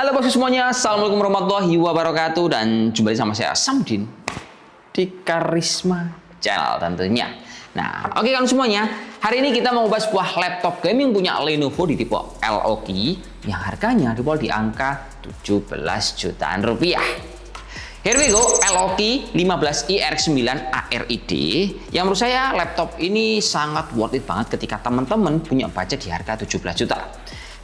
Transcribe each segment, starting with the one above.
Halo bosku semuanya, assalamualaikum warahmatullahi wabarakatuh, dan jumpa lagi sama saya Samdin di Karisma Channel tentunya. Nah, oke kan semuanya, hari ini kita mau bahas sebuah laptop gaming punya Lenovo di tipe LOG yang harganya di angka 17 jutaan rupiah. Here we go, LOG 15i-RX9 ARID yang menurut saya laptop ini sangat worth it banget ketika teman-teman punya budget di harga 17 juta.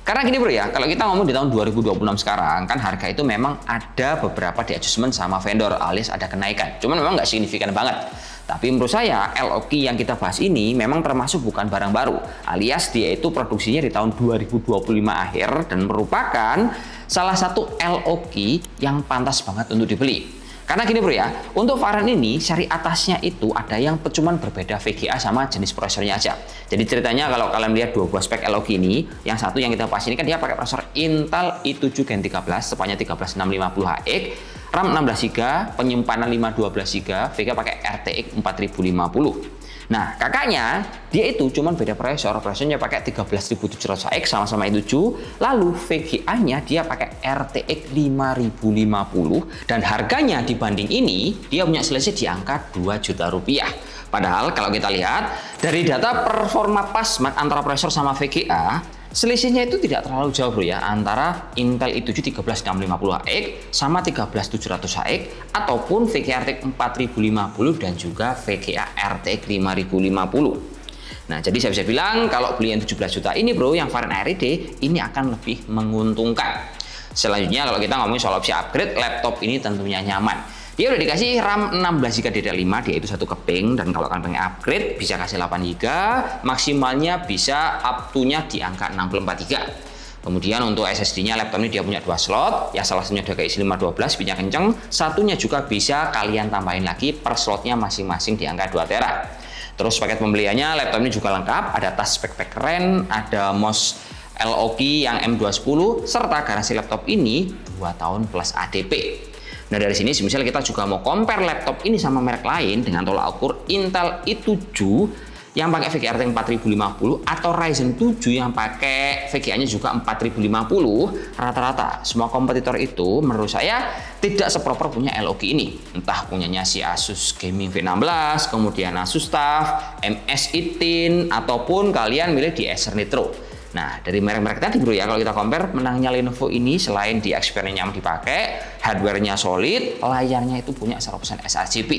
Karena gini bro ya, kalau kita ngomong di tahun 2026 sekarang, kan harga itu memang ada beberapa di adjustment sama vendor alias ada kenaikan. Cuman memang nggak signifikan banget. Tapi menurut saya LOG yang kita bahas ini memang termasuk bukan barang baru, alias dia itu produksinya di tahun 2025 akhir dan merupakan salah satu LOG yang pantas banget untuk dibeli. Karena gini bro ya, untuk varian ini seri atasnya itu ada yang cuman berbeda VGA sama jenis prosesornya aja. Jadi ceritanya kalau kalian lihat dua buah spek LOG ini, yang satu yang kita bahas ini kan dia pakai prosesor Intel i7 Gen 13 tepatnya 13650HX, RAM 16GB, penyimpanan 512GB, VGA pakai RTX 4050. Nah, kakaknya dia itu cuman beda prosesornya pakai 13700X sama-sama i7, lalu VGA-nya dia pakai RTX 5050 dan harganya dibanding ini dia punya selisih di angka 2 juta rupiah. Padahal kalau kita lihat dari data performa pasmat antara prosesor sama VGA, selisihnya itu tidak terlalu jauh bro ya, antara Intel i7 13650HX sama 13700HX ataupun VGA RTX 4050 dan juga VGA RTX 5050. Nah, jadi saya bisa bilang kalau beli yang 17 juta ini bro, yang varian ARID ini akan lebih menguntungkan. Selanjutnya kalau kita ngomongin soal opsi upgrade, laptop ini tentunya nyaman. Dia udah dikasih RAM 16GB DDR5, dia itu satu keping, dan kalau kalian pengen upgrade bisa kasih 8GB, maksimalnya bisa up to-nya di angka 64GB. Kemudian untuk SSD-nya laptop ini dia punya dua slot, ya salah satunya udah keisi 512, speed-nya kenceng, satunya juga bisa kalian tambahin lagi per slotnya masing-masing di angka 2TB. Terus paket pembeliannya laptop ini juga lengkap, ada tas backpack keren, ada mouse LOG yang M210, serta garansi laptop ini 2 tahun plus ADP. Nah dari sini misalnya kita juga mau compare laptop ini sama merek lain dengan tolak ukur Intel i7 yang pakai VGA RTX 4050 atau Ryzen 7 yang pakai VGA-nya juga 4050, rata-rata semua kompetitor itu menurut saya tidak seproper punya LOG ini. Entah punyanya si Asus Gaming V16, kemudian Asus TUF, MS-18, ataupun kalian milih di Acer Nitro. Nah, dari merek-merek tadi bro ya, kalau kita compare, menangnya Lenovo ini selain di experience nyaman dipakai, hardware-nya solid, layarnya itu punya 100% sRGB.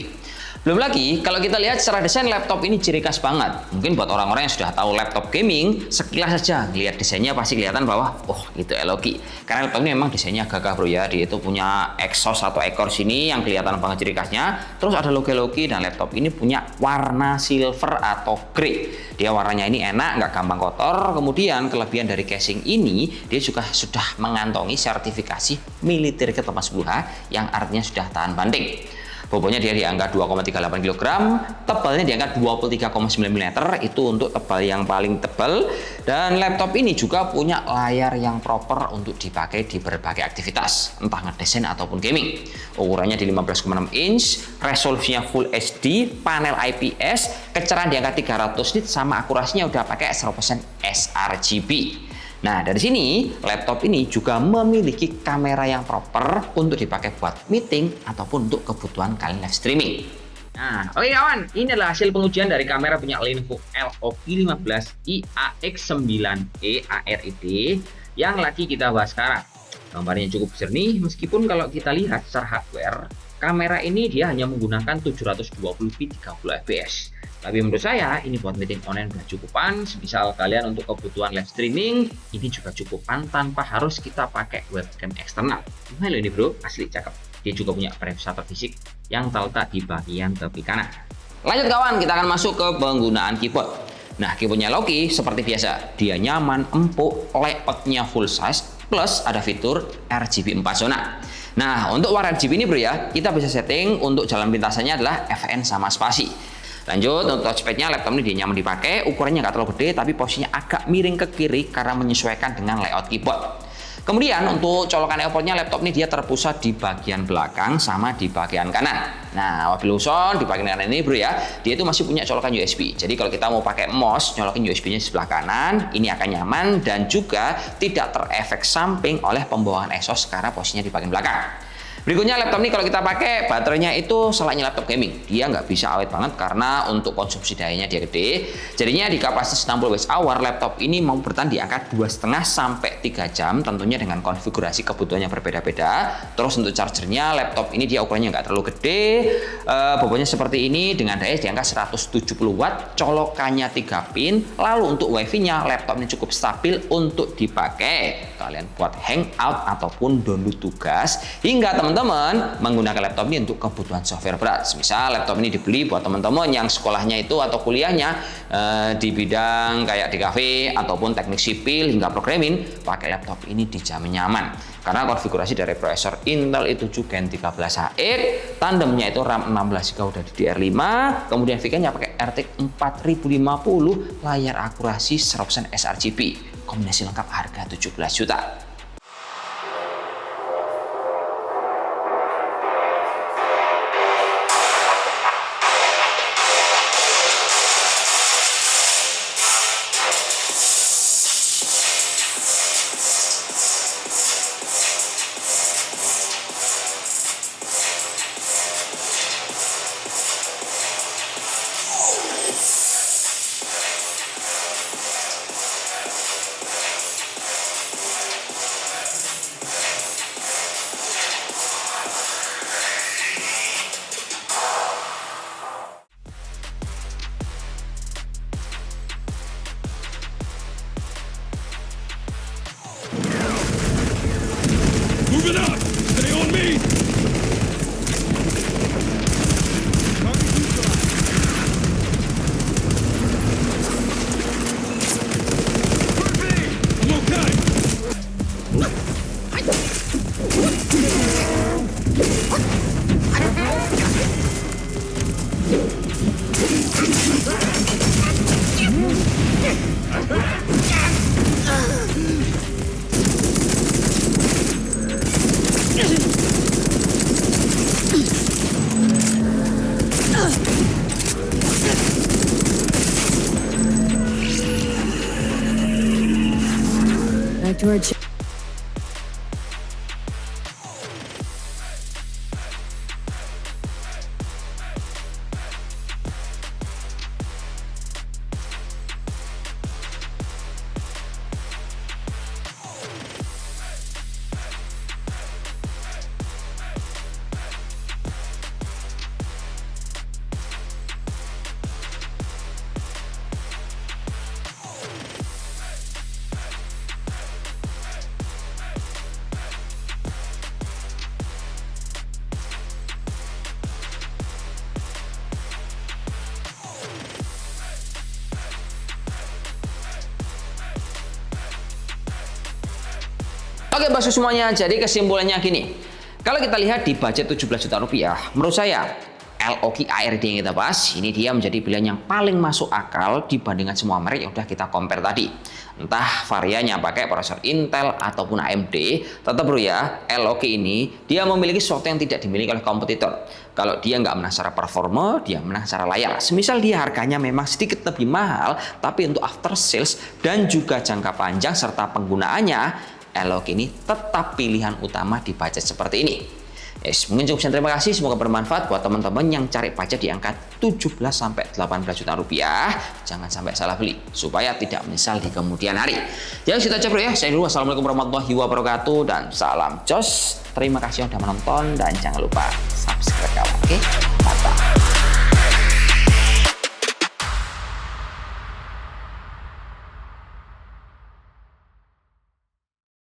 Belum lagi, kalau kita lihat secara desain laptop ini ciri khas banget. Mungkin buat orang-orang yang sudah tahu laptop gaming, sekilas saja lihat desainnya pasti kelihatan bahwa, oh itu LOG. Karena laptop ini memang desainnya gagah bro ya, dia itu punya exhaust atau ekor sini yang kelihatan banget ciri khasnya. Terus ada logo-logo dan laptop ini punya warna silver atau grey. Dia warnanya ini enak, nggak gampang kotor. Kemudian kelebihan dari casing ini, dia juga sudah mengantongi sertifikasi militer ke Thomas Buha yang artinya sudah tahan banting. Bobotnya dia di angka 2,38 kg, tebalnya di angka 23,9 mm, itu untuk tebal yang paling tebal. Dan laptop ini juga punya layar yang proper untuk dipakai di berbagai aktivitas, entah ngedesain ataupun gaming. Ukurannya di 15,6 inch, resolusinya Full HD, panel IPS, kecerahan di angka 300 nit, sama akurasinya udah pakai 100% sRGB. Nah, dari sini laptop ini juga memiliki kamera yang proper untuk dipakai buat meeting ataupun untuk kebutuhan kalian live streaming. Nah, oke kawan, ini adalah hasil pengujian dari kamera punya Lenovo LOG 15i AX9E ARID yang lagi kita bahas sekarang. Gambarnya cukup jernih, meskipun kalau kita lihat secara hardware, kamera ini dia hanya menggunakan 720p 30fps. Tapi menurut saya ini buat meeting online udah cukupan. Misal kalian untuk kebutuhan live streaming ini juga cukupan tanpa harus kita pakai webcam eksternal. Nah ini bro, asli cakep. Dia juga punya preset fisik yang terletak di bagian tepi kanan. Lanjut kawan, kita akan masuk ke penggunaan keyboard. Nah keyboardnya Logi seperti biasa, dia nyaman, empuk, layoutnya full size, plus ada fitur RGB 4 zona. Nah untuk warna RGB ini bro ya, kita bisa setting untuk jalan pintasannya adalah FN sama spasi. Lanjut, untuk touchpadnya laptop ini dia nyaman dipakai, ukurannya nggak terlalu gede, tapi posisinya agak miring ke kiri karena menyesuaikan dengan layout keyboard. Kemudian untuk colokan outputnya laptop ini dia terpusat di bagian belakang sama di bagian kanan. Nah, wabil uson di bagian kanan ini bro ya, dia itu masih punya colokan USB. Jadi kalau kita mau pakai mouse, nyolokin USB-nya di sebelah kanan, ini akan nyaman dan juga tidak terefek samping oleh pembawaan exhaust karena posisinya di bagian belakang. Berikutnya laptop ini kalau kita pakai baterainya itu selainnya laptop gaming, dia nggak bisa awet banget karena untuk konsumsi dayanya dia gede. Jadinya di kapasitas 60 Wh laptop ini mau bertahan di angka 2,5 sampai 3 jam, tentunya dengan konfigurasi kebutuhannya berbeda-beda. Terus untuk chargernya laptop ini dia ukurannya nggak terlalu gede, bobotnya seperti ini dengan daya di angka 170 watt, colokannya 3 pin. Lalu untuk wifi-nya laptop ini cukup stabil untuk dipakai kalian buat hangout ataupun download tugas, hingga teman-teman menggunakan laptop ini untuk kebutuhan software berat. Misal laptop ini dibeli buat teman-teman yang sekolahnya itu atau kuliahnya di bidang kayak di kafe ataupun teknik sipil hingga programming, pakai laptop ini dijamin nyaman karena konfigurasi dari prosesor Intel i7 Gen 13HX, tandemnya itu RAM 16GB udah di DDR5, kemudian VGA-nya pakai RTX 4050, layar akurasi 100% sRGB, kombinasi lengkap harga 17 juta. Moving up! Stay on me! I'm okay! Back to our Oke bosku semuanya, jadi kesimpulannya gini. Kalau kita lihat di budget 17 juta rupiah, menurut saya LOG ARD yang kita bahas, ini dia menjadi pilihan yang paling masuk akal dibandingkan semua merek yang udah kita compare tadi. Entah variannya pakai prosesor Intel ataupun AMD, tetap bro ya, LOG ini dia memiliki sesuatu yang tidak dimiliki oleh kompetitor. Kalau dia nggak menang secara performa, dia menang secara layar. Semisal dia harganya memang sedikit lebih mahal, tapi untuk after sales dan juga jangka panjang serta penggunaannya, LOG ini tetap pilihan utama di budget seperti ini. Yes, mungkin cukup sekian, terima kasih, semoga bermanfaat buat teman-teman yang cari budget di angka 17 sampai 18 juta rupiah. Jangan sampai salah beli supaya tidak menyesal di kemudian hari. Jadi kita aja bro ya. Saya dulu, wassalamualaikum warahmatullahi wabarakatuh dan salam jos. Terima kasih sudah menonton dan jangan lupa subscribe kawan, oke?